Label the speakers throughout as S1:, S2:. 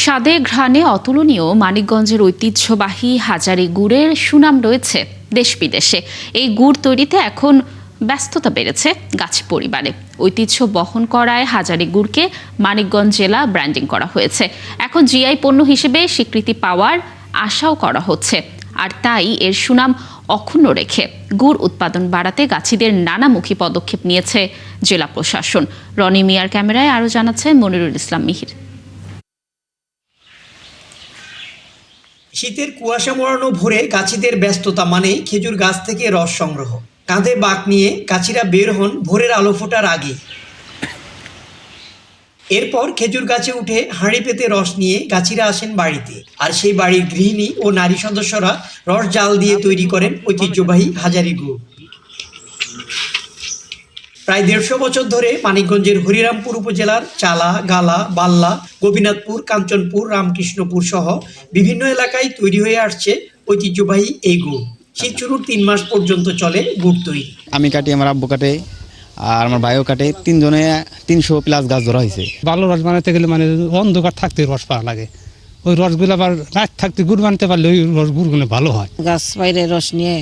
S1: স্বাদে ঘ্রাণে অতুলনীয় মানিকগঞ্জের ঐতিহ্যবাহী হাজারী গুড়ের সুনাম রয়েছে দেশ বিদেশে। এই গুড় তৈরিতে এখন ব্যস্ততা বেড়েছে গাছি পরিবারে। ঐতিহ্য বহন করায় হাজারী গুড়কে মানিকগঞ্জ জেলা ব্র্যান্ডিং করা হয়েছে। এখন জিআই পণ্য হিসেবে স্বীকৃতি পাওয়ার আশাও করা হচ্ছে। আর তাই এর সুনাম অক্ষুণ্ণ রেখে গুড় উৎপাদন বাড়াতে গাছিদের নানামুখী পদক্ষেপ নিয়েছে জেলা প্রশাসন। রনি মিয়ার ক্যামেরায় আরও জানাচ্ছেন মনিরুল ইসলাম মিহির।
S2: শীতের কুয়াশা মোড়ানো ভোরে গাছিদের ব্যস্ততা মানেই খেজুর গাছ থেকে রস সংগ্রহ। কাঁধে বাঁক নিয়ে গাছিরা বের হন ভোরের আলো ফোটার আগে। এরপর খেজুর গাছে উঠে হাঁড়ি পেতে রস নিয়ে গাছিরা আসেন বাড়িতে। আর সেই বাড়ির গৃহিণী ও নারী সদস্যরা রস জাল দিয়ে তৈরি করেন ঐতিহ্যবাহী হাজারী গুড়। প্রায় 150 বছর ধরে মানিকগঞ্জের হরিরামপুর উপজেলার চালা, গালা, বাল্লা, গোপীনাথপুর, কাঞ্চনপুর, রামকৃষ্ণপুর সহ বিভিন্ন এলাকায় তৈরি হয়ে আসছে ঐতিহ্যবাহী এই গুড়। শীত শুরুর 3 মাস পর্যন্ত চলে গুড় তৈরি।
S3: আমি কাটি, আমার আব্বু কাটে, আর আমার ভাইও কাটে। 3 জনে 300+ গাছ ধরা হয়েছে।
S4: ভালো রস বানাতে গেলে মানে অন্ধকার থাকতে রস পাওয়া লাগে। ওই রসগুলো আবার রাত থাকতে গুড় বানাতে পারলে ওই গুড়গুলো ভালো হয়।
S5: গাছ বাইরে রস নিয়ে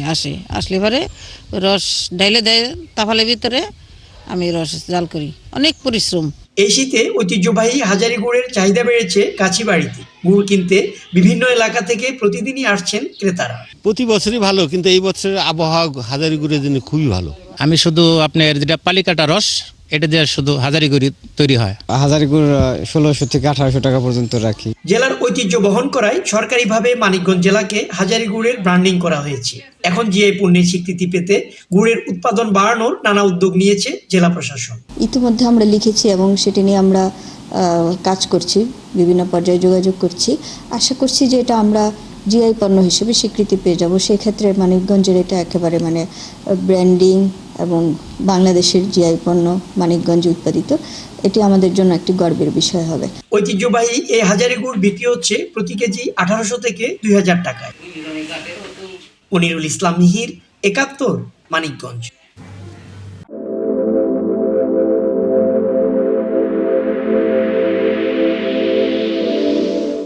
S5: আসলে পরে রস ডাইলে দেয় তাফালের ভিতরে, আমি রস জাল করি। অনেক পরিশ্রম।
S2: এই শীতে ঐতিহ্যবাহী হাজারী গুড়ের চাহিদা বেড়েছে গাছি বাড়িতে। গুড় কিনতে বিভিন্ন এলাকা থেকে প্রতিদিনই আসছেন ক্রেতারা।
S6: প্রতি বছরই ভালো, কিন্তু এই বছরের আবহাওয়া হাজারী গুড়ের জন্য খুবই ভালো।
S7: আমি শুধু আপনার যেটা পালিকাটা রস, এটা দিয়ে শুধু হাজারী গুড় তৈরি হয়।
S3: হাজারী গুড় 1600 থেকে 1800 টাকা পর্যন্ত রাখি।
S2: জেলার ঐতিহ্য বহন করায় সরকারিভাবে মানিকগঞ্জ জেলাকে হাজারী গুড়ের ব্র্যান্ডিং করা হয়েছে। এখন জিআই পণ্যের স্বীকৃতি পেতে গুড়ের উৎপাদন বাড়ানোর নানা উদ্যোগ নিয়েছে জেলা প্রশাসন।
S8: ইতিমধ্যে আমরা লিখেছি এবং সেটি নিয়ে আমরা কাজ করছি, বিভিন্ন পর্যায়ে যোগাযোগ করছি। আশা করছি যে এটা আমরা জিআই পণ্য হিসেবে স্বীকৃতি পেয়ে যাব। সেক্ষেত্রে মানিকগঞ্জের এটা একেবারে মানে ব্র্যান্ডিং এবং বাংলাদেশের জিআই পণ্য মানিকগঞ্জে উৎপাদিত, এটি আমাদের জন্য একটি গর্বের বিষয় হবে।
S2: ঐতিহ্যবাহী এই হাজারী গুড় বিক্রি হচ্ছে প্রতি কেজি 1800 থেকে 2000 টাকায়। মনিরুল ইসলাম মিহির, 71, মানিকগঞ্জ।